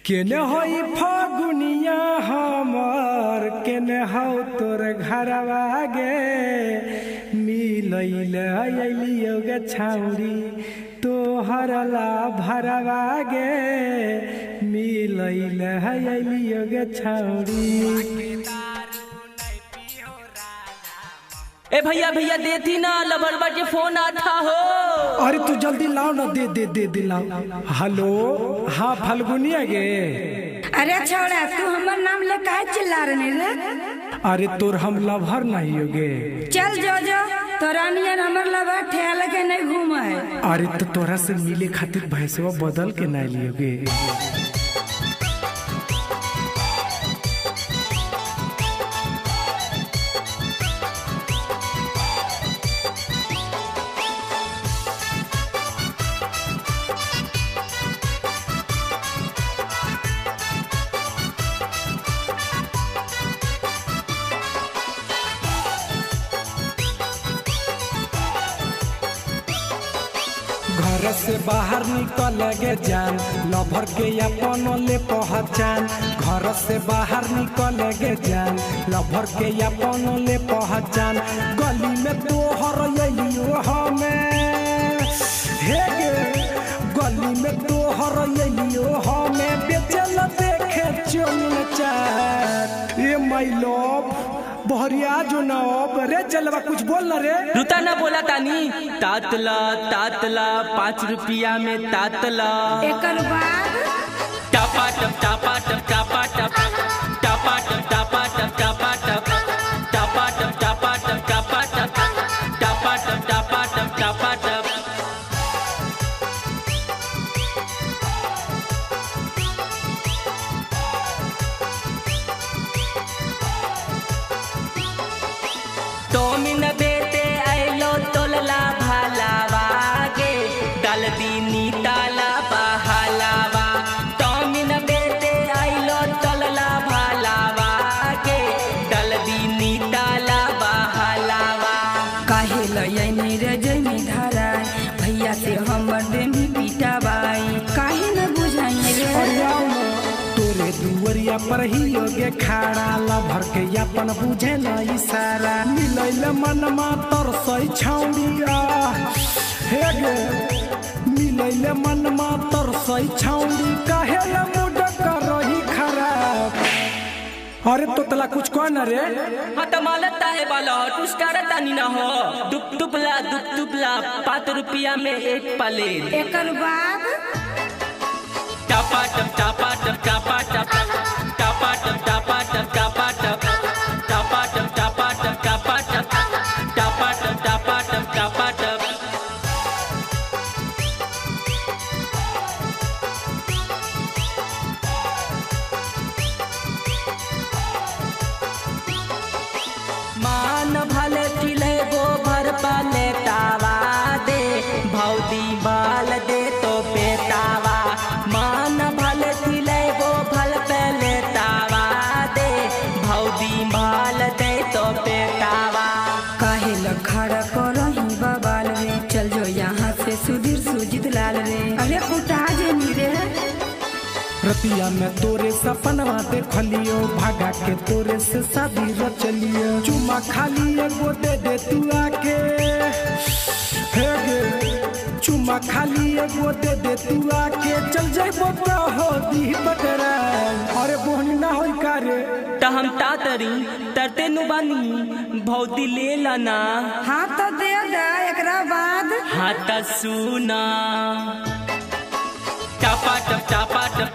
केने होई फागुनिया हमर केने हो तोर घरवा गे मिलैल अइलियो गे छौरी तोहर ला भरवा गे मिलैल अइलियो गे छौरी। ए भैया भैया देती ना लबरबा के फोन आता हो। अरे तू जल्दी लाओ ना, दे दे दे दे लाओ। हेलो, हाँ फाल्गुनिया गे। अरे छोड़ा तू हमार नाम ले काहे चिल्ला रहे रे? अरे तोर हम लभर नहीं हो गे। चल जो जो तोरा नियन हमर लभर ठेल के नहीं घूमा है। अरे तो तोरा से मिले खातिर भैंसवा बदल के नहीं लियोगे। घर से बाहर निकल गे जान लभर के अपन ले पहचान। घर से बाहर निकल गे जान लभर के अपन ले पहचान। गली में तोहर अइलियो हमें हे गे, गली में तोहर अइलियो हमें बेचल देखे चुन चार। ए माय लव बहरिया जो ना रे चलवा कुछ बोल ना रे। रुता ना बोला तानी। तातला तातला 5 रुपया में तातला। एकर बाद टापा टप टापा टप टापा टप टापा टप टापा टप टापा टप टापा टप टापा टप टापा टप टापा टप टापा टप टापा टप। तोमिन बेटे आइलो तोलला भालावा गे डाल दीनी ताला बहालावा। तोमिन बेटे आइलो तोलला भालावा गे डाल दीनी ताला बहालावा। काहे लयनी रे जमी धारा भैया से हमर देमी पीटा बाई काहे न बुझाई रे। तोरे दुवरिया पर ही योगे खाड़ा लभर के अपन बुझे न इशारा। मिलैल मनमा तरसै छौड़िया हे गे, मिलैल मनमा तरसै छौड़ी काहे ल मुड करही खराब। अरे तोतला कुछ कह न रे। हाँ तो मालता है बाला टुस्कारा तानी ना हो। दुप दुपला 5 रुपया में एक प्लेट। एकर बाद टापा टप टापा टप टापा टप टापा टप टापा टप टापा टप टापा टप टापा टप टापा टप टापा टप टापा टप टापा टप। मान भले खिले गोबर पाले तावा दे भौदी बाल दे तो बेटावा। मान भले खिले गोबर पहले तावा दे भौदी बाल दे तो बेटावा। काहे ल खड़ा करही बबाल रे चल जो यहाँ से सुधीर सुजित लाल रे। अरे उठा जे नी रे। रतिया में तोरे सपनवा देखलियो भागा के तोरे से शादी रचलियो। चुमा खाली एगो दे दे तू आके हे गे, चुमा खाली एगो दे दे तू आके चल जइबो तो हो दी बकरा। अरे बोहनी ना होई का रे। त हम तातरी तरते नु बानी भौदी ले लाना। हाँ तो दे दे एकरा बाद हाँ त सुना टापा टप टापा टप